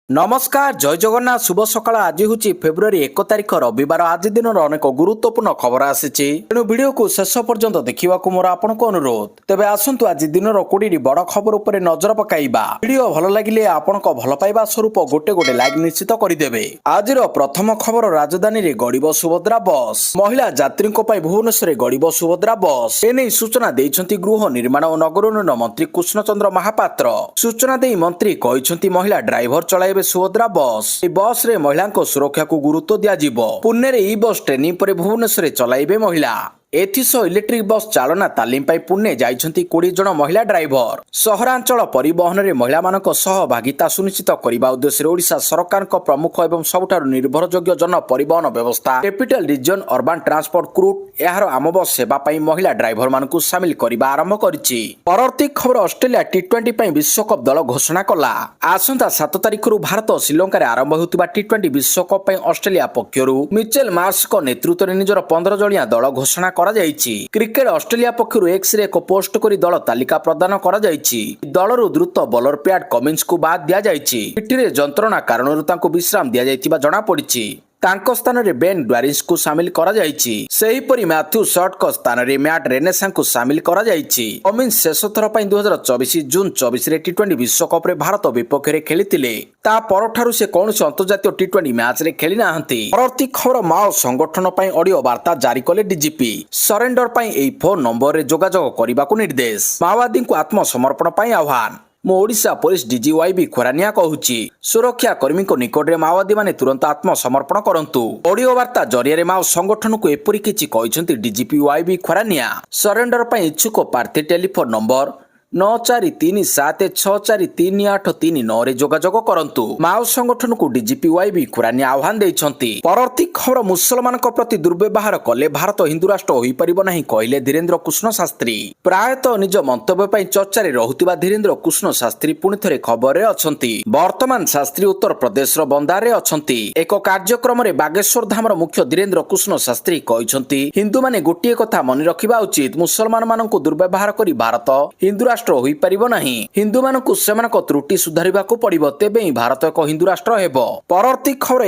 নমস্কার জয় জগন্নাথ শুভ সকাল আজ হচ্ছে ফেব্রুয়ারি 1 তারিখ রবিবার আজ দিনের অনেক গুরুত্বপূর্ণ খবর আসিছে তেণু ভিডিওকে শেষ পর্যন্ত দেখা মোর আপনার অনুরোধ তবে আসন্তু আজ দিনের 20টি বড় খবর উপরে নজর পকাইবা ভিডিও ভালো লাগিলে আপনার ভাল পাইবা স্বরূপ গোটে গোটে লাইক নিশ্চিত করিদেবে আজর প্রথম খবর রাজধানী গড়িব সুভদ্রা বস মহিলা যাত্রী ভুবনেশ্বরে গড়িব সুভদ্রা বস এনে সূচনা দিয়েছেন গৃহ নির্মাণ ও নগর উন্নয়ন মন্ত্রী কৃষ্ণচন্দ্র মহাপাত্র সূচনা দিয়ে মন্ত্রী କହିଛନ୍ତି মহিলা ড্রাইভর চলাইবে ସୁଭଦ୍ରା ବସ୍ ଏହି ବସ୍ ରେ ମହିଳାଙ୍କ ସୁରକ୍ଷାକୁ ଗୁରୁତ୍ୱ ଦିଆଯିବ ପୁନେରେ ଇ ବସ୍ ଟ୍ରେନିଂ ପରେ ଭୁବନେଶ୍ୱରରେ ଚଲାଇବେ ମହିଳା ଏଥିସହ ଇଲେକ୍ଟ୍ରିକ ବସ୍ ଚାଳନା ତାଲିମ ପାଇଁ ପୁନେ ଯାଇଛନ୍ତି 20 ଜଣ ମହିଳା ଡ୍ରାଇଭର ସହରାଞ୍ଚଳ ପରିବହନରେ ମହିଳାମାନଙ୍କ ସହଭାଗିତା ସୁନିଶ୍ଚିତ କରିବା ଉଦ୍ଦେଶ୍ୟରେ ଓଡ଼ିଶା ସରକାରଙ୍କ ପ୍ରମୁଖ ଏବଂ ସବୁଠାରୁ ନିର୍ଭରଯୋଗ୍ୟ ଜନ ପରିବହନ ବ୍ୟବସ୍ଥା capital region urban transport CRUT ଏହାର ଆମବ ସେବା ପାଇଁ ମହିଳା ଡ୍ରାଇଭରମାନଙ୍କୁ ସାମିଲ କରିବା ଆରମ୍ଭ କରିଛି ପରବର୍ତ୍ତୀ ଖବର ଅଷ୍ଟ୍ରେଲିଆ ଟି20 ପାଇଁ ବିଶ୍ୱକପ୍ ଦଳ ଘୋଷଣା କଲା ଆସନ୍ତା 7 ତାରିଖରୁ ଭାରତ ଶ୍ରୀଲଙ୍କାରେ ଆରମ୍ଭ ହେଉଥିବା ଟି20 ବିଶ୍ୱକପ୍ ପାଇଁ ଅଷ୍ଟ୍ରେଲିଆ ପକ୍ଷରୁ ମିଚେଲ ମାର୍ସଙ୍କ ନେତୃତ୍ୱରେ ନିଜର 15 ଜଣିଆ ଦଳ ଘୋଷଣା କରାଯାଇଛି କ୍ରିକେଟ ଅଷ୍ଟ୍ରେଲିଆ ପକ୍ଷରୁ ଏକ୍ସରେ ଏକ ପୋଷ୍ଟ କରି ଦଳ ତାଲିକା ପ୍ରଦାନ କରାଯାଇଛି ଦଳରୁ ଦ୍ରୁତ ବୋଲର ପ୍ୟାଟ୍ କମିନ୍ସଙ୍କୁ ବାଦ ଦିଆଯାଇଛି ପିଠିରେ ଯନ୍ତ୍ରଣା କାରଣରୁ ତାଙ୍କୁ ବିଶ୍ରାମ ଦିଆଯାଇଥିବା ଜଣାପଡ଼ିଛି ତାଙ୍କ ସ୍ଥାନରେ ବେନ୍ ଡ୍ୱାରିନ୍ସଙ୍କୁ ସାମିଲ କରାଯାଇଛି ସେହିପରି ମ୍ୟାଥ୍ୟୁ ସଟ୍ଙ୍କ ସ୍ଥାନରେ ମ୍ୟାଟ୍ ରେନେସାଙ୍କୁ ସାମିଲ କରାଯାଇଛି କମିନ୍ସ ଶେଷ ଥର ପାଇଁ 2024 ଜୁନ୍ 24ରେ ଟି20 ବିଶ୍ୱକପରେ ଭାରତ ବିପକ୍ଷରେ ଖେଳିଥିଲେ ତା ପରଠାରୁ ସେ କୌଣସି ଅନ୍ତର୍ଜାତୀୟ ଟି20 ମ୍ୟାଚରେ ଖେଳି ନାହାନ୍ତି ପରବର୍ତ୍ତୀ ଖବର ମାଓ ସଂଗଠନ ପାଇଁ ଅଡିଓ ବାର୍ତ୍ତା ଜାରି କଲେ ଡିଜିପି ସରେଣ୍ଡର ପାଇଁ ଏହି ଫୋନ ନମ୍ବରରେ ଯୋଗାଯୋଗ କରିବାକୁ ନିର୍ଦ୍ଦେଶ ମାଓବାଦୀଙ୍କୁ ଆତ୍ମସମର୍ପଣ ପାଇଁ ଆହ୍ୱାନ ମୁଁ ଓଡ଼ିଶା ପୋଲିସ ଡିଜି ୱାଇବି ଖୋରାନିଆ କହୁଛି ସୁରକ୍ଷା କର୍ମୀଙ୍କ ନିକଟରେ ମାଓବାଦୀମାନେ ତୁରନ୍ତ ଆତ୍ମସମର୍ପଣ କରନ୍ତୁ ଅଡିଓ ବାର୍ତ୍ତା ଜରିଆରେ ମାଓ ସଂଗଠନକୁ ଏପରି କିଛି କହିଛନ୍ତି ଡିଜିପି ୱାଇବି ଖୋରାନିଆ ସରେଣ୍ଡର ପାଇଁ ଇଚ୍ଛୁକ ପ୍ରାର୍ଥୀ ଟେଲିଫୋନ ନମ୍ବର 9437643839ରେ ଯୋଗାଯୋଗ କରନ୍ତୁ ମାଓ ସଂଗଠନକୁ ଡିଜିପି ୱାଇବି ଖୋରାନିଆ ଆହ୍ୱାନ ଦେଇଛନ୍ତି ପରବର୍ତ୍ତୀ ଖବର ମୁସଲମାନଙ୍କ ପ୍ରତି ଦୁର୍ବ୍ୟବହାର କଲେ ଭାରତ ହିନ୍ଦୁ ରାଷ୍ଟ୍ର ହୋଇପାରିବ ନାହିଁ କହିଲେ ଧୀରେନ୍ଦ୍ର କୃଷ୍ଣ ଶାସ୍ତ୍ରୀ ପ୍ରାୟତଃ ନିଜ ମନ୍ତବ୍ୟ ପାଇଁ ଚର୍ଚ୍ଚାରେ ରହୁଥିବା ଧୀରେନ୍ଦ୍ର କୃଷ୍ଣ ଶାସ୍ତ୍ରୀ ପୁଣି ଥରେ ଖବରରେ ଅଛନ୍ତି ବର୍ତ୍ତମାନ ଶାସ୍ତ୍ରୀ ଉତ୍ତରପ୍ରଦେଶର ବନ୍ଦାରେ ଅଛନ୍ତି ଏକ କାର୍ଯ୍ୟକ୍ରମରେ ବାଗେଶ୍ୱର ଧାମର ମୁଖ୍ୟ ଧୀରେନ୍ଦ୍ର କୃଷ୍ଣ ଶାସ୍ତ୍ରୀ କହିଛନ୍ତି ହିନ୍ଦୁମାନେ ଗୋଟିଏ କଥା ମନେ ରଖିବା ଉଚିତ ମୁସଲମାନମାନଙ୍କୁ ଦୁର୍ବ୍ୟବହାର କରି ଭାରତ ହିନ୍ଦୁ ରାଷ୍ଟ୍ର ହୋଇପାରିବ ନାହିଁ ହିନ୍ଦୁମାନଙ୍କୁ ସେମାନଙ୍କ ତ୍ରୁଟି ସୁଧାରିବାକୁ ପଡ଼ିବ ତେବେ ହିଁ ଭାରତ ଏକ ହିନ୍ଦୁ ରାଷ୍ଟ୍ର ହେବ ପରବର୍ତ୍ତୀ ଖବର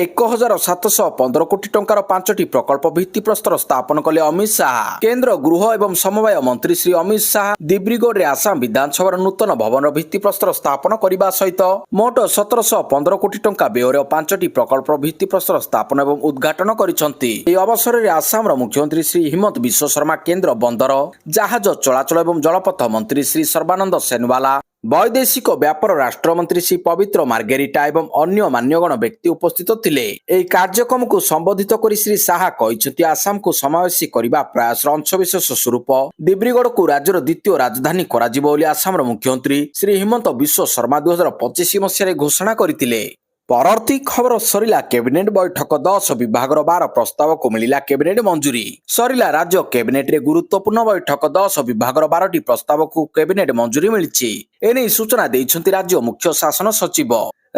1715 କୋଟି ଟଙ୍କାର 5ଟି ପ୍ରକଳ୍ପ ଭିତ୍ତିପ୍ରସ୍ତର ସ୍ଥାପନ କଲେ ଅମିତ ଶାହା କେନ୍ଦ୍ର ଗୃହ ଏବଂ ସମବାୟ ମନ୍ତ୍ରୀ ଶ୍ରୀ ଅମିତ ଶାହା ଦିବ୍ରିଗଡ଼ରେ ଆସାମ ବିଧାନସଭାର ନୂତନ ଭବନର ଭିତ୍ତିପ୍ରସ୍ତର ସ୍ଥାପନ କରିବା ସହିତ ମୋଟ 1715 କୋଟି ଟଙ୍କା ବ୍ୟୟରେ 5ଟି ପ୍ରକଳ୍ପର ଭିତ୍ତିପ୍ରସ୍ତର ସ୍ଥାପନ ଏବଂ ଉଦ୍ଘାଟନ କରିଛନ୍ତି ଏହି ଅବସରରେ ଆସାମର ମୁଖ୍ୟମନ୍ତ୍ରୀ ଶ୍ରୀ ହିମନ୍ତ ବିଶ୍ବ ଶର୍ମା କେନ୍ଦ୍ର ବନ୍ଦର ଜାହାଜ ଚଳାଚଳ ଏବଂ ଜଳପଥ ମନ୍ତ୍ରୀ ଶ୍ରୀ ସର୍ବାନନ୍ଦ ସୋନୋୱାଲ ବୈଦେଶିକ ବ୍ୟାପାର ରାଷ୍ଟ୍ରମନ୍ତ୍ରୀ ଶ୍ରୀ ପବିତ୍ର ମାର୍ଗେରିଟା ଏବଂ ଅନ୍ୟ ମାନ୍ୟଗଣ ବ୍ୟକ୍ତି ଉପସ୍ଥିତ ଥିଲେ ଏହି କାର୍ଯ୍ୟକ୍ରମକୁ ସମ୍ବୋଧିତ କରି ଶ୍ରୀ ଶାହା କହିଛନ୍ତି ଆସାମକୁ ସମାବେଶୀ କରିବା ପ୍ରୟାସର ଅଂଶବିଶେଷ ସ୍ୱରୂପ ଦିବ୍ରିଗଡ଼କୁ ରାଜ୍ୟର ଦ୍ୱିତୀୟ ରାଜଧାନୀ କରାଯିବ ବୋଲି ଆସାମର ମୁଖ୍ୟମନ୍ତ୍ରୀ ଶ୍ରୀ ହିମନ୍ତ ବିଶ୍ବ ଶର୍ମା 2025 ମସିହାରେ ଘୋଷଣା କରିଥିଲେ ପରବର୍ତ୍ତୀ ଖବର ସରିଲା କ୍ୟାବିନେଟ ବୈଠକ 10 ବିଭାଗର 12 ପ୍ରସ୍ତାବକୁ ମିଳିଲା କ୍ୟାବିନେଟ ମଞ୍ଜୁରୀ ସରିଲା ରାଜ୍ୟ କ୍ୟାବିନେଟରେ ଗୁରୁତ୍ୱପୂର୍ଣ୍ଣ ବୈଠକ 10 ବିଭାଗର 12ଟି ପ୍ରସ୍ତାବକୁ କ୍ୟାବିନେଟ ମଞ୍ଜୁରୀ ମିଳିଛି ଏନେଇ ସୂଚନା ଦେଇଛନ୍ତି ରାଜ୍ୟ ମୁଖ୍ୟ ଶାସନ ସଚିବ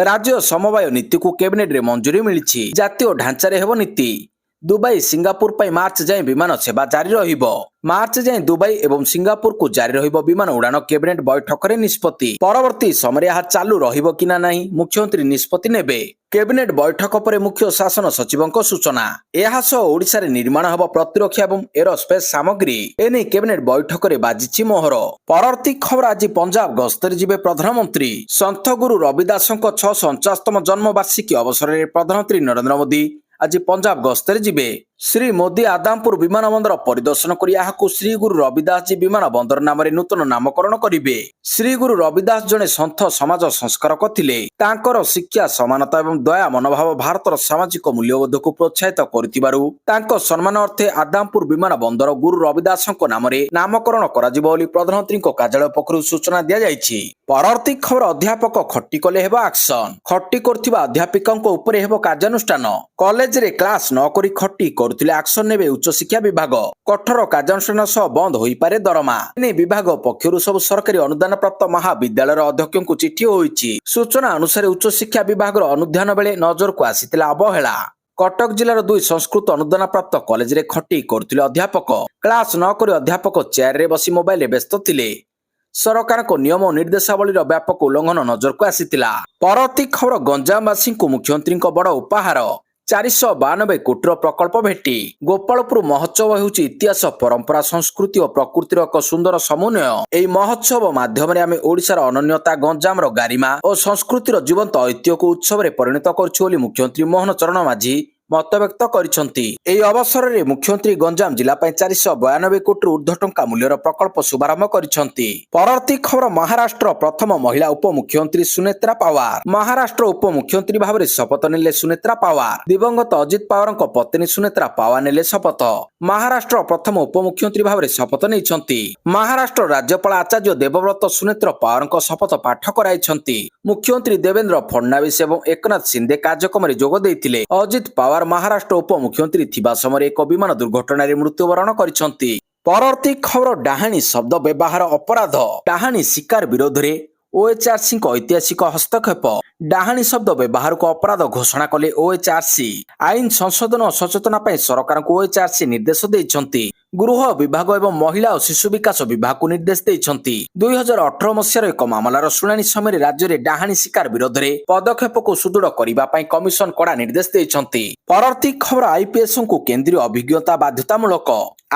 ରାଜ୍ୟ ସମବାୟ ନୀତିକୁ କ୍ୟାବିନେଟରେ ମଞ୍ଜୁରୀ ମିଳିଛି ଜାତୀୟ ଢାଞ୍ଚାରେ ହେବ ନୀତି ଦୁବାଇ ସିଙ୍ଗାପୁର ପାଇଁ ମାର୍ଚ୍ଚ ଯାଏଁ ବିମାନ ସେବା ଜାରି ରହିବ ମାର୍ଚ୍ଚ ଯାଏଁ ଦୁବାଇ ଏବଂ ସିଙ୍ଗାପୁରକୁ ଜାରି ରହିବ ବିମାନ ଉଡ଼ାଣ କ୍ୟାବିନେଟ ବୈଠକରେ ନିଷ୍ପତ୍ତି ପରବର୍ତ୍ତୀ ସମୟରେ ଏହା ଚାଲୁ ରହିବ କି ନା ନାହିଁ ମୁଖ୍ୟମନ୍ତ୍ରୀ ନିଷ୍ପତ୍ତି ନେବେ କ୍ୟାବିନେଟ ବୈଠକ ପରେ ମୁଖ୍ୟ ଶାସନ ସଚିବଙ୍କ ସୂଚନା ଏହା ସହ ଓଡ଼ିଶାରେ ନିର୍ମାଣ ହେବ ପ୍ରତିରକ୍ଷା ଏବଂ ଏରୋସ୍ପେସ୍ ସାମଗ୍ରୀ ଏନେଇ କ୍ୟାବିନେଟ ବୈଠକରେ ବାଜିଛି ମୋହର ପରବର୍ତ୍ତୀ ଖବର ଆଜି ପଞ୍ଜାବ ଗସ୍ତରେ ଯିବେ ପ୍ରଧାନମନ୍ତ୍ରୀ ସନ୍ଥ ଗୁରୁ ରବିଦାସଙ୍କ 649ତମ ଜନ୍ମବାର୍ଷିକୀ ଅବସରରେ ପ୍ରଧାନମନ୍ତ୍ରୀ ନରେନ୍ଦ୍ର ମୋଦି ଆଜି ପଞ୍ଜାବ ଗସ୍ତରେ ଯିବେ ଶ୍ରୀ ମୋଦି ଆଦାମପୁର ବିମାନ ବନ୍ଦର ପରିଦର୍ଶନ କରି ଏହାକୁ ଶ୍ରୀ ଗୁରୁ ରବିଦାସ ଜୀ ବିମାନ ବନ୍ଦର ନାମରେ ନୂତନ ନାମକରଣ କରିବେ ଶ୍ରୀ ଗୁରୁ ରବିଦାସ ଜଣେ ସନ୍ଥ ସମାଜ ସଂସ୍କାରକ ଥିଲେ ତାଙ୍କର ଶିକ୍ଷା ସମାନତା ଏବଂ ଦୟା ମନୋଭାବ ଭାରତର ସାମାଜିକ ମୂଲ୍ୟବୋଧକୁ ପ୍ରୋତ୍ସାହିତ କରିଥିବାରୁ ତାଙ୍କ ସମ୍ମାନ ଅର୍ଥେ ଆଦାମପୁର ବିମାନ ବନ୍ଦର ଗୁରୁ ରବିଦାସଙ୍କ ନାମରେ ନାମକରଣ କରାଯିବ ବୋଲି ପ୍ରଧାନମନ୍ତ୍ରୀଙ୍କ କାର୍ଯ୍ୟାଳୟ ପକ୍ଷରୁ ସୂଚନା ଦିଆଯାଇଛି ପରବର୍ତ୍ତୀ ଖବର ଅଧ୍ୟାପକ ଖଟି କଲେ ହେବ ଆକ୍ସନ ଖଟି କରୁଥିବା ଅଧ୍ୟାପିକାଙ୍କ ଉପରେ ହେବ କାର୍ଯ୍ୟାନୁଷ୍ଠାନ କଲେଜରେ କ୍ଲାସ ନ କରି ଖଟି କରୁଥିଲେ ଆକ୍ସନ ନେବେ ଉଚ୍ଚଶିକ୍ଷା ବିଭାଗ କଠୋର କାର୍ଯ୍ୟାନୁଷ୍ଠାନ ସହ ବନ୍ଦ ହୋଇପାରେ ଦରମା ଏନେଇ ବିଭାଗ ପକ୍ଷରୁ ସବୁ ସରକାରୀ ଅନୁଦାନ ପ୍ରାପ୍ତ ମହାବିଦ୍ୟାଳୟର ଅଧ୍ୟକ୍ଷଙ୍କୁ ଚିଠି ହୋଇଛି ସୂଚନା ଅନୁସାରେ ଉଚ୍ଚଶିକ୍ଷା ବିଭାଗର ଅନୁଧ୍ୟାନ ବେଳେ ନଜରକୁ ଆସିଥିଲା ଅବହେଳା କଟକ ଜିଲ୍ଲାର 2 ସଂସ୍କୃତ ଅନୁଦାନ ପ୍ରାପ୍ତ କଲେଜରେ ଖଟି କରୁଥିଲେ ଅଧ୍ୟାପକ କ୍ଲାସ ନ କରି ଅଧ୍ୟାପକ ଚେୟାରରେ ବସି ମୋବାଇଲରେ ବ୍ୟସ୍ତ ଥିଲେ ସରକାରଙ୍କ ନିୟମ ଓ ନିର୍ଦ୍ଦେଶାବଳୀର ବ୍ୟାପକ ଉଲ୍ଲଂଘନ ନଜରକୁ ଆସିଥିଲା। ପରବର୍ତ୍ତୀ ଖବର ଗଞ୍ଜାମବାସୀଙ୍କୁ ମୁଖ୍ୟମନ୍ତ୍ରୀଙ୍କ ବଡ଼ ଉପହାର 492 କୋଟିର ପ୍ରକଳ୍ପ ଭେଟି। ଗୋପାଳପୁର ମହୋତ୍ସବ ହେଉଛି ଇତିହାସ, ପରମ୍ପରା, ସଂସ୍କୃତି ଓ ପ୍ରକୃତିର ଏକ ସୁନ୍ଦର ସମନ୍ୱୟ। ଏହି ମହୋତ୍ସବ ମାଧ୍ୟମରେ ଆମେ ଓଡ଼ିଶାର ଅନନ୍ୟତା, ଗଞ୍ଜାମର ଗାରିମା ଓ ସଂସ୍କୃତିର ଜୀବନ୍ତ ଐତିହ୍ୟକୁ ଉତ୍ସବରେ ପରିଣତ କରୁଛୁ ବୋଲି ମୁଖ୍ୟମନ୍ତ୍ରୀ ମୋହନ ଚରଣ ମାଝୀ ମତବ୍ୟକ୍ତ କରିଛନ୍ତି। ଏହି ଅବସରରେ ମୁଖ୍ୟମନ୍ତ୍ରୀ ଗଞ୍ଜାମ ଜିଲ୍ଲା ପାଇଁ 492 କୋଟିରୁ ଉର୍ଦ୍ଧ୍ୱ ଟଙ୍କା ମୂଲ୍ୟର ପ୍ରକଳ୍ପ ଶୁଭାରମ୍ଭ କରିଛନ୍ତି। ପରବର୍ତ୍ତୀ ଖବର ମହାରାଷ୍ଟ୍ର ପ୍ରଥମ ମହିଳା ଉପମୁଖ୍ୟମନ୍ତ୍ରୀ ସୁନେତ୍ରା ପାୱାର। ମହାରାଷ୍ଟ୍ର ଉପମୁଖ୍ୟମନ୍ତ୍ରୀ ଭାବରେ ଶପଥ ନେଲେ ସୁନେତ୍ରା ପାୱାର। ଦିବଂଗତ ଅଜିତ ପାୱାରଙ୍କ ପତ୍ନୀ ସୁନେତ୍ରା ପାୱାର ନେଲେ ଶପଥ। ମହାରାଷ୍ଟ୍ର ପ୍ରଥମ ଉପମୁଖ୍ୟମନ୍ତ୍ରୀ ଭାବରେ ଶପଥ ନେଇଛନ୍ତି। ମହାରାଷ୍ଟ୍ର ରାଜ୍ୟପାଳ ଆଚାର୍ଯ୍ୟ ଦେବବ୍ରତ ସୁନେତ୍ରା ପାୱାରଙ୍କ ଶପଥ ପାଠ କରାଇଛନ୍ତି। ମୁଖ୍ୟମନ୍ତ୍ରୀ ଦେବେନ୍ଦ୍ର ଫଡନାବିସ୍ ଏବଂ ଏକନାଥ ସିନ୍ଦେ କାର୍ଯ୍ୟକ୍ରମରେ ଯୋଗ ଦେଇଥିଲେ। ଅଜିତ ପାୱାର ମହାରାଷ୍ଟ୍ର ଉପମୁଖ୍ୟମନ୍ତ୍ରୀ ଥିବା ସମୟରେ ଏକ ବିମାନ ଦୁର୍ଘଟଣାରେ ମୃତ୍ୟୁବରଣ କରିଛନ୍ତି। ପରବର୍ତ୍ତୀ ଖବର ଡାହାଣୀ ଶବ୍ଦ ବ୍ୟବହାର ଅପରାଧ। ଡାହାଣୀ ଶିକାର ବିରୋଧରେ ଓଏଚ୍ଆରସିଙ୍କ ଐତିହାସିକ ହସ୍ତକ୍ଷେପ। ଡାହାଣୀ ଶବ୍ଦ ବ୍ୟବହାରକୁ ଅପରାଧ ଘୋଷଣା କଲେ ଓଏଚ୍ଆରସି। ଆଇନ ସଂଶୋଧନ ଓ ସଚେତନତା ପାଇଁ ସରକାରଙ୍କୁ ଓଏଚ୍ଆରସି ନିର୍ଦ୍ଦେଶ ଦେଇଛନ୍ତି। ଗୃହ ବିଭାଗ ଏବଂ ମହିଳା ଓ ଶିଶୁ ବିକାଶ ବିଭାଗକୁ ନିର୍ଦ୍ଦେଶ ଦେଇଛନ୍ତି। 2018 ମସିହାର ଏକ ମାମଲାର ଶୁଣାଣି ସମୟରେ ରାଜ୍ୟରେ ଡାହାଣୀ ଶିକାର ବିରୋଧରେ ପଦକ୍ଷେପକୁ ସୁଦୃଢ଼ କରିବା ପାଇଁ କମିଶନ କଡ଼ା ନିର୍ଦ୍ଦେଶ ଦେଇଛନ୍ତି। ପରବର୍ତ୍ତୀ ଖବର ଆଇପିଏସ୍ଙ୍କୁ କେନ୍ଦ୍ରୀୟ ଅଭିଜ୍ଞତା ବାଧ୍ୟତାମୂଳକ।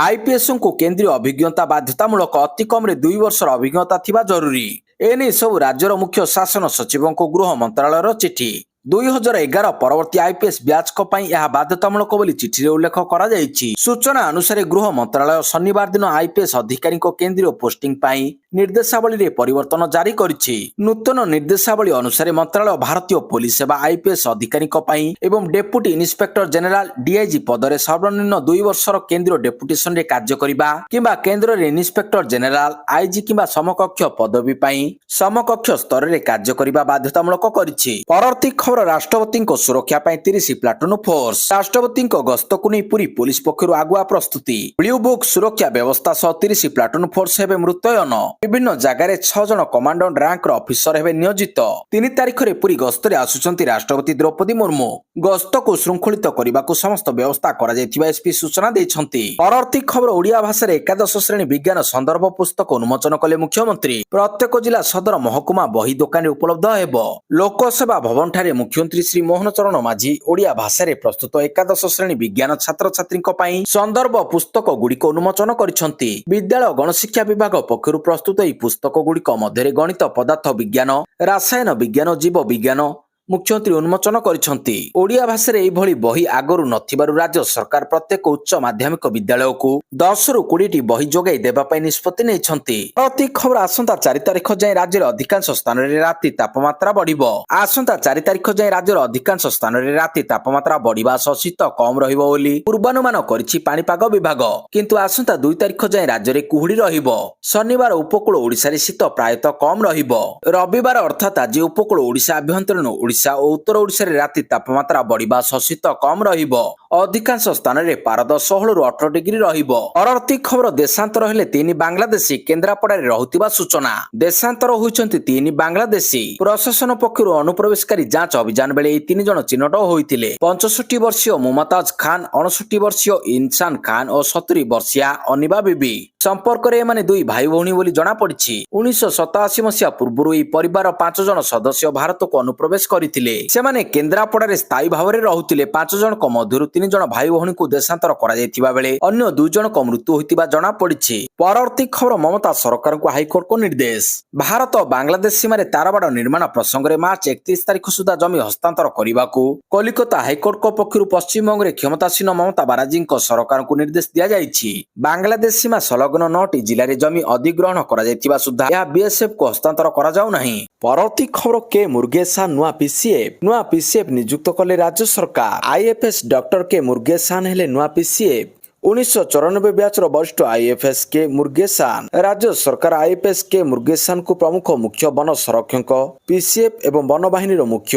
ଆଇପିଏସ୍ଙ୍କୁ କେନ୍ଦ୍ରୀୟ ଅଭିଜ୍ଞତା ବାଧ୍ୟତାମୂଳକ। ଅତି କମ୍ରେ 2 ବର୍ଷର ଅଭିଜ୍ଞତା ଥିବା ଜରୁରୀ। ଏନେଇ ସବୁ ରାଜ୍ୟର ମୁଖ୍ୟ ଶାସନ ସଚିବଙ୍କୁ ଗୃହ ମନ୍ତ୍ରାଳୟର ଚିଠି। 2011 ପରବର୍ତ୍ତୀ ଆଇପିଏସ୍ ବ୍ୟାଚ୍ଙ୍କ ପାଇଁ ଏହା ବାଧ୍ୟତାମୂଳକ ବୋଲି ଚିଠିରେ ଉଲ୍ଲେଖ କରାଯାଇଛି। ସୂଚନା ଅନୁସାରେ ଗୃହ ମନ୍ତ୍ରାଳୟ ଶନିବାର ଦିନ ଆଇପିଏସ୍ ଅଧିକାରୀଙ୍କ କେନ୍ଦ୍ରୀୟ ପୋଷ୍ଟିଂ ପାଇଁ ନିର୍ଦ୍ଦେଶାବଳୀରେ ପରିବର୍ତ୍ତନ ଜାରି କରିଛି। ନୂତନ ନିର୍ଦ୍ଦେଶାବଳୀ ଅନୁସାରେ ମନ୍ତ୍ରାଳୟ ଭାରତୀୟ ପୋଲିସ ସେବା ଆଇପିଏସ୍ ଅଧିକାରୀଙ୍କ ପାଇଁ ଏବଂ ଡେପୁଟି ଇନ୍ସପେକ୍ଟର ଜେନେରାଲ ଡିଆଇଜି ପଦରେ ସର୍ବନିମ୍ନ 2 ବର୍ଷର କେନ୍ଦ୍ରୀୟ ଡେପୁଟେସନରେ କାର୍ଯ୍ୟ କରିବା କିମ୍ବା କେନ୍ଦ୍ରରେ ଇନ୍ସପେକ୍ଟର ଜେନେରାଲ, ଆଇଜି କିମ୍ବା ସମକକ୍ଷ ପଦବୀ ପାଇଁ ସମକକ୍ଷ ସ୍ତରରେ କାର୍ଯ୍ୟ କରିବା ବାଧ୍ୟତାମୂଳକ କରିଛି। ପରବର୍ତ୍ତୀ ଖବର ରାଷ୍ଟ୍ରପତିଙ୍କ ସୁରକ୍ଷା ପାଇଁ 30 ପ୍ଲାଟୁନ ଫୋର୍ସ। ରାଷ୍ଟ୍ରପତିଙ୍କ ଗସ୍ତକୁ ନେଇ ପୁରୀ ପୁଲିସ ପକ୍ଷରୁ ଆଗୁଆ ପ୍ରସ୍ତୁତି। ବ୍ଲୁ ବୁକ୍ ସୁରକ୍ଷା ବ୍ୟବସ୍ଥା ସହ 30 ପ୍ଲାଟୁନ ଫୋର୍ସ ହେବେ ମୁତୟନ। ବିଭିନ୍ନ ଜାଗାରେ 6 ଜଣ କମାଣ୍ଡାଣ୍ଟ ରାଙ୍କର ଅଫିସର ହେବେ ନିୟୋଜିତ। 3 ତାରିଖରେ ପୁରୀ ଗସ୍ତରେ ଆସୁଛନ୍ତି ରାଷ୍ଟ୍ରପତି ଦ୍ରୌପଦୀ ମୁର୍ମୁ। ଗସ୍ତକୁ ଶୃଙ୍ଖଳିତ କରିବାକୁ ସମସ୍ତ ବ୍ୟବସ୍ଥା କରାଯାଇଥିବା ଏସ୍ପି ସୂଚନା ଦେଇଛନ୍ତି। ପରବର୍ତ୍ତୀ ଖବର ଓଡ଼ିଆ ଭାଷାରେ ଏକାଦଶ ଶ୍ରେଣୀ ବିଜ୍ଞାନ ସନ୍ଦର୍ଭ ପୁସ୍ତକ ଉନ୍ମୋଚନ କଲେ ମୁଖ୍ୟମନ୍ତ୍ରୀ। ପ୍ରତ୍ୟେକ ଜିଲ୍ଲା ସଦର ମହକୁମା ବହି ଦୋକାନରେ ଉପଲବ୍ଧ ହେବ। ଲୋକସେବା ଭବନ ଠାରେ ମୁଖ୍ୟମନ୍ତ୍ରୀ ଶ୍ରୀ ମୋହନ ଚରଣ ମାଝୀ ଓଡ଼ିଆ ଭାଷାରେ ପ୍ରସ୍ତୁତ ଏକାଦଶ ଶ୍ରେଣୀ ବିଜ୍ଞାନ ଛାତ୍ରଛାତ୍ରୀଙ୍କ ପାଇଁ ସନ୍ଦର୍ଭ ପୁସ୍ତକ ଗୁଡ଼ିକ ଉନ୍ମୋଚନ କରିଛନ୍ତି। ବିଦ୍ୟାଳୟ ଗଣଶିକ୍ଷା ବିଭାଗ ପକ୍ଷରୁ ପ୍ରସ୍ତୁତ ଏହି ପୁସ୍ତକ ଗୁଡ଼ିକ ମଧ୍ୟରେ ଗଣିତ, ପଦାର୍ଥ ବିଜ୍ଞାନ, ରାସାୟନ ବିଜ୍ଞାନ, ଜୀବ ବିଜ୍ଞାନ ମୁଖ୍ୟମନ୍ତ୍ରୀ ଉନ୍ମୋଚନ କରିଛନ୍ତି। ଓଡ଼ିଆ ଭାଷାରେ ଏହିଭଳି ବହି ଆଗରୁ ନଥିବାରୁ ରାଜ୍ୟ ସରକାର ପ୍ରତ୍ୟେକ ଉଚ୍ଚ ମାଧ୍ୟମିକ ବିଦ୍ୟାଳୟକୁ 10ରୁ 20ଟି ବହି ଯୋଗାଇ ଦେବା ପାଇଁ ନିଷ୍ପତ୍ତି ନେଇଛନ୍ତି। ପ୍ରତି ଖବର ଆସନ୍ତା 4 ତାରିଖ ଯାଏଁ ରାଜ୍ୟର ଅଧିକାଂଶ ସ୍ଥାନରେ ରାତି ତାପମାତ୍ରା ବଢ଼ିବ। ଆସନ୍ତା 4 ତାରିଖ ଯାଏଁ ରାଜ୍ୟର ଅଧିକାଂଶ ସ୍ଥାନରେ ରାତି ତାପମାତ୍ରା ବଢ଼ିବା ସହ ଶୀତ କମ୍ ରହିବ ବୋଲି ପୂର୍ବାନୁମାନ କରିଛି ପାଣିପାଗ ବିଭାଗ। କିନ୍ତୁ ଆସନ୍ତା 2 ତାରିଖ ଯାଏଁ ରାଜ୍ୟରେ କୁହୁଡ଼ି ରହିବ। ଶନିବାର ଉପକୂଳ ଓଡ଼ିଶାରେ ଶୀତ ପ୍ରାୟତଃ କମ୍ ରହିବ। ରବିବାର ଅର୍ଥାତ୍ ଆଜି ଉପକୂଳ ଓଡ଼ିଶା, ଆଭ୍ୟନ୍ତରୀଣ ଓଡ଼ିଶା ଓ ଉତ୍ତର ଓଡ଼ିଶାରେ ରାତି ତାପମାତ୍ରା ବଢ଼ିବା ସହ ଶୀତ କମ୍ ରହିବ। ଅଧିକାଂଶ ସ୍ଥାନରେ ପାରଦ 16ରୁ 18 ଡିଗ୍ରୀ ରହିବ। ପରବର୍ତ୍ତୀ ଖବର ଦେଶାନ୍ତର ହେଲେ 3 ବାଂଲାଦେଶୀ କେନ୍ଦ୍ରାପଡ଼ାରେ ରହୁଥିବା ସୂଚନା। ଦେଶାନ୍ତର ହୋଇଛନ୍ତି 3 ବାଂଲାଦେଶୀ। ପ୍ରଶାସନ ପକ୍ଷରୁ ଅନୁପ୍ରବେଶକାରୀ ଯାଞ୍ଚ ଅଭିଯାନ ବେଳେ ଏହି 3 ଜଣ ଚିହ୍ନଟ ହୋଇଥିଲେ। 65 ବର୍ଷୀୟ ମୁମତାଜ ଖାନ୍, 69 ବର୍ଷୀୟ ଇନସାନ ଖାନ୍ ଓ 70 ବର୍ଷୀୟା ଅନିବା ବିବି। ସମ୍ପର୍କରେ ଏମାନେ 2 ଭାଇ ଭଉଣୀ ବୋଲି ଜଣାପଡ଼ିଛି। 1987 ମସିହା ପୂର୍ବରୁ ଏହି ପରିବାର 5 ଜଣ ସଦସ୍ୟ ଭାରତକୁ ଅନୁପ୍ରବେଶ କରିଥିଲେ। ସେମାନେ କେନ୍ଦ୍ରାପଡ଼ାରେ ସ୍ଥାୟୀ ଭାବରେ ରହୁଥିଲେ। 5 ଜଣଙ୍କ ମଧ୍ୟରୁ 3 ଜଣ ଭାଇ ଭଉଣୀଙ୍କୁ ଦେଶାନ୍ତର କରାଯାଇଥିବା ବେଳେ ଅନ୍ୟ 2 ଜଣଙ୍କ ମୃତ୍ୟୁ ହୋଇଥିବା ଜଣାପଡ଼ିଛି। ପରବର୍ତ୍ତୀ ଖବର ମମତା ସରକାରଙ୍କୁ ହାଇକୋର୍ଟଙ୍କ ନିର୍ଦ୍ଦେଶ। ଭାରତ ଓ ବାଂଲାଦେଶ ସୀମାରେ ତାରବାଡ଼ ନିର୍ମାଣ ପ୍ରସଙ୍ଗରେ ମାର୍ଚ୍ଚ 31 ତାରିଖ ସୁଦ୍ଧା ଜମି ହସ୍ତାନ୍ତର କରିବାକୁ କଲିକତା ହାଇକୋର୍ଟଙ୍କ ପକ୍ଷରୁ ପଶ୍ଚିମବଙ୍ଗରେ କ୍ଷମତାସୀନ ମମତା ବାନାର୍ଜୀଙ୍କ ସରକାରଙ୍କୁ ନିର୍ଦ୍ଦେଶ ଦିଆଯାଇଛି। ବାଂଲାଦେଶ ସୀମା ସଂଲଗ୍ନ 9ଟି ଜିଲ୍ଲାରେ ଜମି ଅଧିଗ୍ରହଣ କରାଯାଇଥିବା ସୁଦ୍ଧା ଏହା ବିଏସ୍ଏଫ୍କୁ ହସ୍ତାନ୍ତର କରାଯାଉ ନାହିଁ। ପରବର୍ତ୍ତୀ ଖବର କେ ମୁରୁଗେସାନ ନୂଆ ପିସିଏଫ୍ ନିଯୁକ୍ତ କଲେ ରାଜ୍ୟ ସରକାର। ଆଇଏଫ୍ଏସ୍ ଡକ୍ଟର କେ ମୁରୁଗେସାନ ହେଲେ ନୂଆ ପିସିଏଫ୍। 1994 ବ୍ୟାଚର ବରିଷ୍ଠ ଆଇଏଫ୍ଏସ୍ କେ ମୁରୁଗେସାନ। ରାଜ୍ୟ ସରକାର ଆଇଏଫ୍ଏସ୍ କେ ମୁରୁଗେସାନଙ୍କୁ ପ୍ରମୁଖ ମୁଖ୍ୟ ବନ ସଂରକ୍ଷକ ପିସିଏଫ୍ ଏବଂ ବନବାହିନୀର ମୁଖ୍ୟ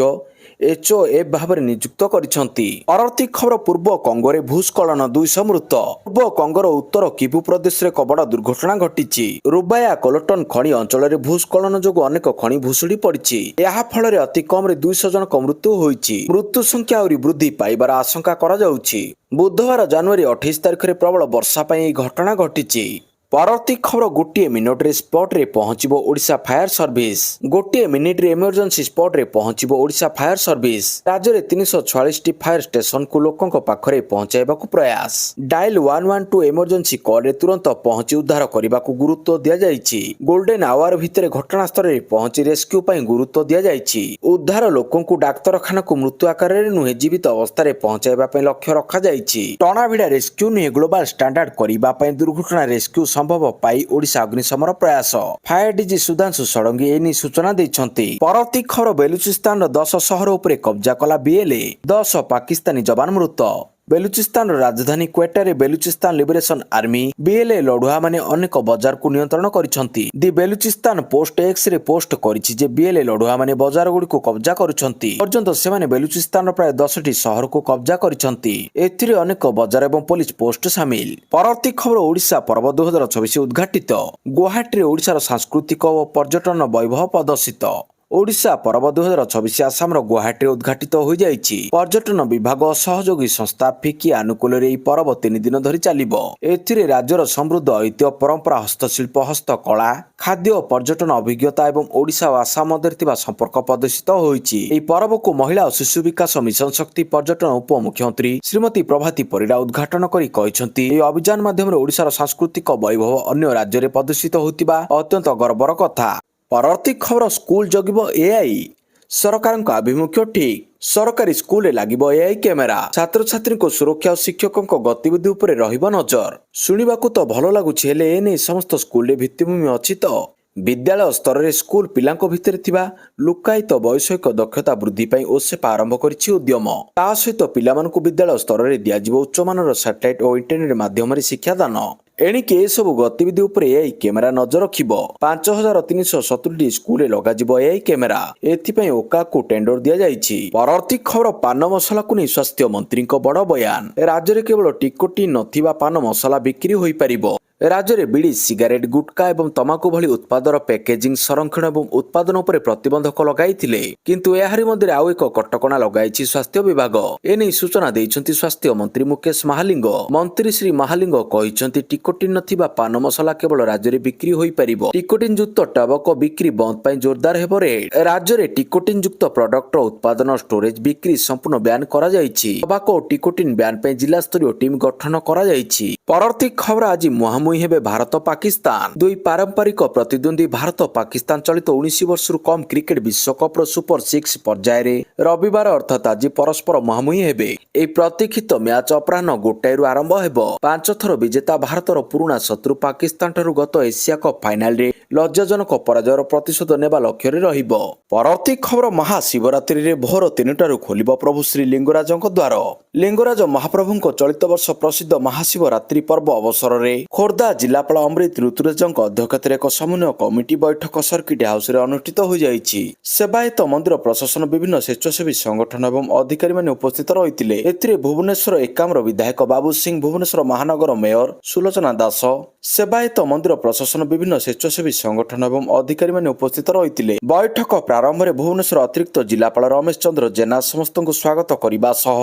ଏଚ୍ଓଏଫ୍ ଭାବରେ ନିଯୁକ୍ତ କରିଛନ୍ତି। ପରବର୍ତ୍ତୀ ଖବର ପୂର୍ବ କଙ୍ଗୋରେ ଭୂସ୍ଖଳନ, 200 ମୃତ। ପୂର୍ବ କଙ୍ଗୋର ଉତ୍ତର କିବୁ ପ୍ରଦେଶରେ ଏକ ବଡ଼ ଦୁର୍ଘଟଣା ଘଟିଛି। ରୁବାୟା କୋଲଟନ ଖଣି ଅଞ୍ଚଳରେ ଭୂସ୍ଖଳନ ଯୋଗୁଁ ଅନେକ ଖଣି ଭୁଶୁଡ଼ି ପଡ଼ିଛି। ଏହା ଫଳରେ ଅତି କମ୍ରେ 200 ଜଣଙ୍କ ମୃତ୍ୟୁ ହୋଇଛି। ମୃତ୍ୟୁ ସଂଖ୍ୟା ଆହୁରି ବୃଦ୍ଧି ପାଇବାର ଆଶଙ୍କା କରାଯାଉଛି। ବୁଧବାର ଜାନୁଆରୀ 28 ତାରିଖରେ ପ୍ରବଳ ବର୍ଷା ପାଇଁ ଏହି ଘଟଣା ଘଟିଛି। ପରବର୍ତ୍ତୀ ଖବର ଗୋଟିଏ ମିନିଟ୍ରେ ସ୍ପଟ୍ରେ ପହଞ୍ଚିବ ଓଡ଼ିଶା ଫାୟାର ସର୍ଭିସ୍। ଗୋଟିଏ ମିନିଟ୍ରେ ଏମର୍ଜେନ୍ସି ସ୍ପଟ୍ରେ ପହଞ୍ଚିବ ଓଡ଼ିଶା ଫାୟାର ସର୍ଭିସ୍। ରାଜ୍ୟରେ 346ଟି ଫାୟାର ଷ୍ଟେସନକୁ ଲୋକଙ୍କ ପାଖରେ ପହଞ୍ଚାଇବାକୁ ପ୍ରୟାସ। ଡାଏଲ 112 ଏମର୍ଜେନ୍ସି କଲ୍ରେ ତୁରନ୍ତ ପହଞ୍ଚି ଉଦ୍ଧାର କରିବାକୁ ଗୁରୁତ୍ୱ ଦିଆଯାଇଛି। ଗୋଲ୍ଡେନ୍ ଆୱାର ଭିତରେ ଘଟଣାସ୍ଥଳରେ ପହଞ୍ଚି ରେସ୍କ୍ୟୁ ପାଇଁ ଗୁରୁତ୍ୱ ଦିଆଯାଇଛି। ଉଦ୍ଧାର ଲୋକଙ୍କୁ ଡାକ୍ତରଖାନାକୁ ମୃତ୍ୟୁ ଆକାରରେ ନୁହେଁ ଜୀବିତ ଅବସ୍ଥାରେ ପହଞ୍ଚାଇବା ପାଇଁ ଲକ୍ଷ୍ୟ ରଖାଯାଇଛି। ଟଣାଭିଡ଼ା ରେସ୍କ୍ୟୁ ନୁହେଁ ଗ୍ଲୋବାଲ ଷ୍ଟାଣ୍ଡାର୍ଡ କରିବା ପାଇଁ ଦୁର୍ଘଟଣା ରେସ୍କ୍ୟୁ ସମ୍ଭବ ପାଇ ଓଡ଼ିଶା ଅଗ୍ନିଶମର ପ୍ରୟାସ। ଫାୟାର ଡିଜି ସୁଧାଂଶୁ ଷଡ଼ଙ୍ଗୀ ଏନେଇ ସୂଚନା ଦେଇଛନ୍ତି। ପରବର୍ତ୍ତୀ ଖବର ବେଲୁଚିସ୍ତାନର 10 ସହର ଉପରେ କବ୍ଜା କଲା ବିଏଲଏ। 10 ପାକିସ୍ତାନୀ ଯବାନ ମୃତ। ବେଲୁଚିସ୍ତାନର ରାଜଧାନୀ କ୍ୱେଟାରେ ବେଲୁଚିସ୍ତାନ ଲିବରେସନ ଆର୍ମି ବିଏଲଏ ଲଢୁଆମାନେ ଅନେକ ବଜାରକୁ ନିୟନ୍ତ୍ରଣ କରିଛନ୍ତି। ଦି ବେଲୁଚିସ୍ତାନ ପୋଷ୍ଟ ଏକ୍ସରେ ପୋଷ୍ଟ କରିଛି ଯେ ବିଏଲଏ ଲଢୁଆମାନେ ବଜାରଗୁଡ଼ିକୁ କବ୍ଜା କରୁଛନ୍ତି। ପର୍ଯ୍ୟନ୍ତ ସେମାନେ ବେଲୁଚିସ୍ତାନର ପ୍ରାୟ 10ଟି ସହରକୁ କବ୍ଜା କରିଛନ୍ତି। ଏଥିରେ ଅନେକ ବଜାର ଏବଂ ପୋଲିସ ପୋଷ୍ଟ ସାମିଲ। ପରବର୍ତ୍ତୀ ଖବର ଓଡ଼ିଶା ପର୍ବ 2024 ଉଦ୍ଘାଟିତ। ଗୁଆହାଟୀରେ ଓଡ଼ିଶାର ସାଂସ୍କୃତିକ ଓ ପର୍ଯ୍ୟଟନ ବୈଭବ ପ୍ରଦର୍ଶିତ। ଓଡ଼ିଶା ପର୍ବ 2024 ଆସାମର ଗୁଆହାଟୀରେ ଉଦ୍ଘାଟିତ ହୋଇଯାଇଛି। ପର୍ଯ୍ୟଟନ ବିଭାଗ ସହଯୋଗୀ ସଂସ୍ଥା ଫିକି ଆନୁକୂଲ୍ୟରେ ଏହି ପର୍ବ 3 ଦିନ ଧରି ଚାଲିବ। ଏଥିରେ ରାଜ୍ୟର ସମୃଦ୍ଧ ଐତିହ୍ୟ ପରମ୍ପରା, ହସ୍ତଶିଳ୍ପ, ହସ୍ତକଳା, ଖାଦ୍ୟ ଓ ପର୍ଯ୍ୟଟନ ଅଭିଜ୍ଞତା ଏବଂ ଓଡ଼ିଶା ଓ ଆସାମ ମଧ୍ୟରେ ଥିବା ସମ୍ପର୍କ ପ୍ରଦର୍ଶିତ ହୋଇଛି। ଏହି ପର୍ବକୁ ମହିଳା ଓ ଶିଶୁ ବିକାଶ ମିଶନ ଶକ୍ତି ପର୍ଯ୍ୟଟନ ଉପମୁଖ୍ୟମନ୍ତ୍ରୀ ଶ୍ରୀମତୀ ପ୍ରଭାତୀ ପରିଡ଼ା ଉଦ୍ଘାଟନ କରି କହିଛନ୍ତି, ଏହି ଅଭିଯାନ ମାଧ୍ୟମରେ ଓଡ଼ିଶାର ସାଂସ୍କୃତିକ ବୈଭବ ଅନ୍ୟ ରାଜ୍ୟରେ ପ୍ରଦର୍ଶିତ ହୋଇଥିବା ଅତ୍ୟନ୍ତ ଗର୍ବର କଥା। ପରବର୍ତ୍ତୀ ଖବର ସ୍କୁଲ ଜଗିବ ଏଆଇ। ସରକାରଙ୍କ ଆଭିମୁଖ୍ୟ ଠିକ୍। ସରକାରୀ ସ୍କୁଲରେ ଲାଗିବ ଏଆଇ କ୍ୟାମେରା। ଛାତ୍ରଛାତ୍ରୀଙ୍କ ସୁରକ୍ଷା ଓ ଶିକ୍ଷକଙ୍କ ଗତିବିଧି ଉପରେ ରହିବ ନଜର। ଶୁଣିବାକୁ ତ ଭଲ ଲାଗୁଛି, ହେଲେ ଏନେଇ ସମସ୍ତ ସ୍କୁଲରେ ଭିତ୍ତିଭୂମି ଅଛି ତ? ବିଦ୍ୟାଳୟ ସ୍ତରରେ ସ୍କୁଲ ପିଲାଙ୍କ ଭିତରେ ଥିବା ଲୁକାୟିତ ବୈଷୟିକ ଦକ୍ଷତା ବୃଦ୍ଧି ପାଇଁ ଓସେପା ଆରମ୍ଭ କରିଛି ଉଦ୍ୟମ। ତା ସହିତ ପିଲାମାନଙ୍କୁ ବିଦ୍ୟାଳୟ ସ୍ତରରେ ଦିଆଯିବ ଉଚ୍ଚମାନର ସାଟେଲାଇଟ୍ ଓ ଇଣ୍ଟରନେଟ୍ ମାଧ୍ୟମରେ ଶିକ୍ଷାଦାନ। ଏଣିକି ଏସବୁ ଗତିବିଧି ଉପରେ ଏଆଇ କ୍ୟାମେରା ନଜର ରଖିବ। 5370ଟି ସ୍କୁଲରେ ଲଗାଯିବ ଏଆଇ କ୍ୟାମେରା। ଏଥିପାଇଁ ଓକାକୁ ଟେଣ୍ଡର ଦିଆଯାଇଛି। ପରବର୍ତ୍ତୀ ଖବର ପାନ ମସଲାକୁ ନେଇ ସ୍ୱାସ୍ଥ୍ୟ ମନ୍ତ୍ରୀଙ୍କ ବଡ଼ ବୟାନ। ରାଜ୍ୟରେ କେବଳ ଟିକୋଟି ନଥିବା ପାନ ମସଲା ବିକ୍ରି ହୋଇପାରିବ। ରାଜ୍ୟରେ ବିଡ଼ି, ସିଗାରେଟ୍, ଗୁଟକା ଏବଂ ତମାଖୁ ଭଳି ଉତ୍ପାଦର ପ୍ୟାକେଜିଂ, ସଂରକ୍ଷଣ ଏବଂ ଉତ୍ପାଦନ ଉପରେ ପ୍ରତିବନ୍ଧକ ଲଗାଇଥିଲେ, କିନ୍ତୁ ଏହାରି ମଧ୍ୟରେ ଆଉ ଏକ କଟକଣା ଲଗାଇଛି ସ୍ୱାସ୍ଥ୍ୟ ବିଭାଗ। ଏନେଇ ସୂଚନା ଦେଇଛନ୍ତି ସ୍ୱାସ୍ଥ୍ୟ ମନ୍ତ୍ରୀ ମୁକେଶ ମହାଲିଙ୍ଗ। ମନ୍ତ୍ରୀ ଶ୍ରୀ ମହାଲିଙ୍ଗ କହିଛନ୍ତି, ଟିକୋଟିନ୍ ନଥିବା ପାନ ମସଲା କେବଳ ରାଜ୍ୟରେ ବିକ୍ରି ହୋଇପାରିବ। ଟିକୋଟିନ୍ ଯୁକ୍ତ ଟାବକ ବିକ୍ରି ବନ୍ଦ ପାଇଁ ଜୋରଦାର ହେବ ରେଡ୍। ରାଜ୍ୟରେ ଟିକୋଟିନ୍ ଯୁକ୍ତ ପ୍ରଡକ୍ଟର ଉତ୍ପାଦନ, ଷ୍ଟୋରେଜ, ବିକ୍ରି ସମ୍ପୂର୍ଣ୍ଣ ବ୍ୟାନ୍ କରାଯାଇଛି। ତବାକ ଓ ଟିକୋଟିନ୍ ବ୍ୟାନ୍ ପାଇଁ ଜିଲ୍ଲାସ୍ତରୀୟ ଟିମ୍ ଗଠନ କରାଯାଇଛି। ପରବର୍ତ୍ତୀ ଖବର ଆଜି ମୁହାଁମୁହିଁ ହେବେ ଭାରତ ପାକିସ୍ତାନ। ଦୁଇ ପାରମ୍ପରିକ ପ୍ରତିଦ୍ୱନ୍ଦ୍ୱୀ ଭାରତ ପାକିସ୍ତାନ ଚଳିତ 19 ବର୍ଷରୁ କମ୍ କ୍ରିକେଟ ବିଶ୍ୱକପର ସୁପର 6 ପର୍ଯ୍ୟାୟରେ ରବିବାର ଅର୍ଥାତ୍ ଆଜି ପରସ୍ପର ମୁହାଁମୁହିଁ ହେବେ। ଏହି ପ୍ରତୀକ୍ଷିତ ମ୍ୟାଚ୍ ଅପରାହ୍ନ 1ଟାରୁ ଆରମ୍ଭ ହେବ। 5 ଥର ବିଜେତା ଭାରତର ପୁରୁଣା ଶତ୍ରୁ ପାକିସ୍ତାନଠାରୁ ଗତ ଏସିଆ କପ୍ ଫାଇନାଲରେ ଲଜ୍ଜାଜନକ ପରାଜୟର ପ୍ରତିଶୋଧ ନେବା ଲକ୍ଷ୍ୟରେ ରହିବ। ପରବର୍ତ୍ତୀ ଖବର ମହାଶିବରାତ୍ରିରେ ଭୋର 3ଟାରୁ ଖୋଲିବ ପ୍ରଭୁ ଶ୍ରୀ ଲିଙ୍ଗରାଜଙ୍କ ଦ୍ୱାର। ଲିଙ୍ଗରାଜ ମହାପ୍ରଭୁଙ୍କ ଚଳିତ ବର୍ଷ ପ୍ରସିଦ୍ଧ ମହାଶିବରାତ୍ରି ପର୍ବ ଅବସରରେ ଖୋର୍ଦ୍ଧା ଜିଲ୍ଲାପାଳ ଅମୃତ ଋତୁରାଜଙ୍କ ଅଧ୍ୟକ୍ଷତାରେ ଏକ ସମନ୍ୱୟ କମିଟି ବୈଠକ ସର୍କିଟ ହାଉସରେ ଅନୁଷ୍ଠିତ ହୋଇଯାଇଛି। ସେବାୟତ ମନ୍ଦିର ପ୍ରଶାସନ, ବିଭିନ୍ନ ସ୍ୱେଚ୍ଛାସେବୀ ସଂଗଠନ ଏବଂ ଅଧିକାରୀମାନେ ଉପସ୍ଥିତ ରହିଥିଲେ। ଏଥିରେ ଭୁବନେଶ୍ୱର ଏକାମ୍ର ବିଧାୟକ ବାବୁ ସିଂ, ଭୁବନେଶ୍ୱର ମହାନଗର ମେୟର ସୁଲୋଚନା ଦାସ, ସେବାୟତ ମନ୍ଦିର ପ୍ରଶାସନ, ବିଭିନ୍ନ ସ୍ୱେଚ୍ଛାସେବୀ ସଂଗଠନ ଏବଂ ଅଧିକାରୀମାନେ ଉପସ୍ଥିତ ରହିଥିଲେ। ବୈଠକ ପ୍ରାରମ୍ଭରେ ଭୁବନେଶ୍ୱର ଅତିରିକ୍ତ ଜିଲ୍ଲାପାଳ ରମେଶ ଚନ୍ଦ୍ର ଜେନା ସମସ୍ତଙ୍କୁ ସ୍ୱାଗତ କରିବା ସହ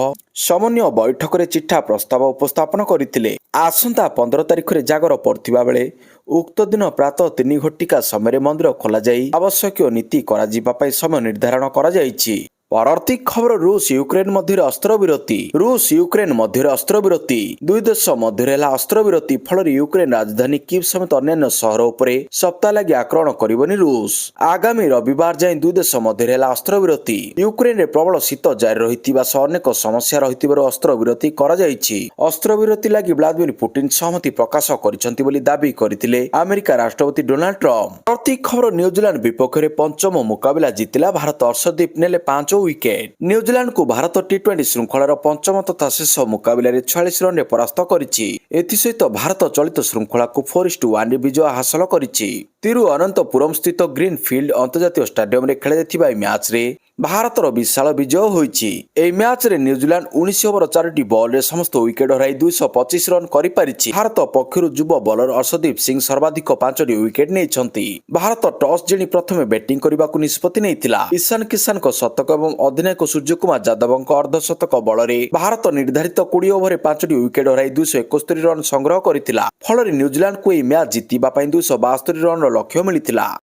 ସମନ୍ୱୟ ବୈଠକରେ ଚିଠା ପ୍ରସ୍ତାବ ଉପସ୍ଥାପନ କରିଥିଲେ। ଆସନ୍ତା 15 ତାରିଖରେ ଜାଗର ପଡୁଥିବା ବେଳେ ଉକ୍ତ ଦିନ ପ୍ରାତଃ 3 ଘଟିକା ସମୟରେ ମନ୍ଦିର ଖୋଲାଯାଇ ଆବଶ୍ୟକୀୟ ନୀତି କରାଯିବା ପାଇଁ ସମୟ ନିର୍ଦ୍ଧାରଣ କରାଯାଇଛି। ପରବର୍ତ୍ତୀ ଖବର ରୁଷ ୟୁକ୍ରେନ ମଧ୍ୟରେ ଅସ୍ତ୍ରବିରତି। ରୁଷ ୟୁକ୍ରେନ ମଧ୍ୟରେ ଅସ୍ତ୍ରବିରତି। ଦୁଇ ଦେଶ ମଧ୍ୟରେ ହେଲା ଅସ୍ତ୍ରବିରତି। ଫଳରେ ୟୁକ୍ରେନ ରାଜଧାନୀ କିଭ୍ ସମେତ ଅନ୍ୟାନ୍ୟ ସହର ଉପରେ ସପ୍ତାହ ଲାଗି ଆକ୍ରମଣ କରିବନି ରୁଷ। ଆଗାମୀ ରବିବାର ଯାଏଁ ଦୁଇ ଦେଶ ମଧ୍ୟରେ ହେଲା ଅସ୍ତ୍ରବିରତି। ୟୁକ୍ରେନରେ ପ୍ରବଳ ଶୀତ ଜାରି ରହିଥିବା ସହ ଅନେକ ସମସ୍ୟା ରହିଥିବାରୁ ଅସ୍ତ୍ରବିରତି କରାଯାଇଛି। ଅସ୍ତ୍ରବିରତି ଲାଗି ଭ୍ଲାଦିମିର ପୁଟିନ ସହମତି ପ୍ରକାଶ କରିଛନ୍ତି ବୋଲି ଦାବି କରିଥିଲେ ଆମେରିକା ରାଷ୍ଟ୍ରପତି ଡୋନାଲ୍ଡ ଟ୍ରମ୍ପ। ପରବର୍ତ୍ତୀ ଖବର ନ୍ୟୁଜିଲାଣ୍ଡ ବିପକ୍ଷରେ ପଞ୍ଚମ ମୁକାବିଲା ଜିତିଲା ଭାରତ। ହର୍ଷଦୀପ ନେଲେ 5 ୱିକେଟ। ନ୍ୟୁଜିଲାଣ୍ଡକୁ ଭାରତ ଟି20 ଶୃଙ୍ଖଳାର ପଞ୍ଚମ ତଥା ଶେଷ ମୁକାବିଲାରେ 46 ରନରେ ପରାସ୍ତ କରିଛି। ଏଥିସହିତ ଭାରତ ଚଳିତ ଶୃଙ୍ଖଳାକୁ 4-1 ବିଜୟ ହାସଲ କରିଛି। ତିରୁଅନନ୍ତପୁରମ୍ ସ୍ଥିତ ଗ୍ରୀନ ଫିଲ୍ଡ ଅନ୍ତର୍ଜାତୀୟ ଷ୍ଟାଡିୟମରେ ଖେଳାଯାଇଥିବା ଏହି ମ୍ୟାଚରେ ଭାରତର ବିଶାଳ ବିଜୟ ହୋଇଛି। ଏହି ମ୍ୟାଚରେ ନ୍ୟୁଜିଲାଣ୍ଡ 19 ଓଭର 4ଟି ବଲରେ ସମସ୍ତ ୱିକେଟ ହରାଇ 225 ରନ କରିପାରିଛି। ଭାରତ ପକ୍ଷରୁ ଯୁବ ବୋଲର ଅର୍ଷଦୀପ ସିଂ ସର୍ବାଧିକ 5ଟି ୱିକେଟ ନେଇଛନ୍ତି। ଭାରତ ଟସ୍ ଜିଣି ପ୍ରଥମେ ବ୍ୟାଟିଂ କରିବାକୁ ନିଷ୍ପତ୍ତି ନେଇଥିଲା। ଇଶାନ କିଶାନଙ୍କ ଶତକ ଏବଂ ଏବଂ ଅଧିନାୟକ ସୂର୍ଯ୍ୟକୁମାର ଯାଦବଙ୍କ ଅର୍ଦ୍ଧଶତକ ବଳରେ ଭାରତ ନିର୍ଦ୍ଧାରିତ 20 ଓଭରରେ 5ଟି ୱିକେଟ୍ ହରାଇ 271 ରନ୍ ସଂଗ୍ରହ କରିଥିଲା। ଫଳରେ ନ୍ୟୁଜିଲାଣ୍ଡକୁ ଏହି ମ୍ୟାଚ୍ ଜିତିବା ପାଇଁ 272 ରନ୍ର ଲକ୍ଷ୍ୟ ମିଳିଥିଲା।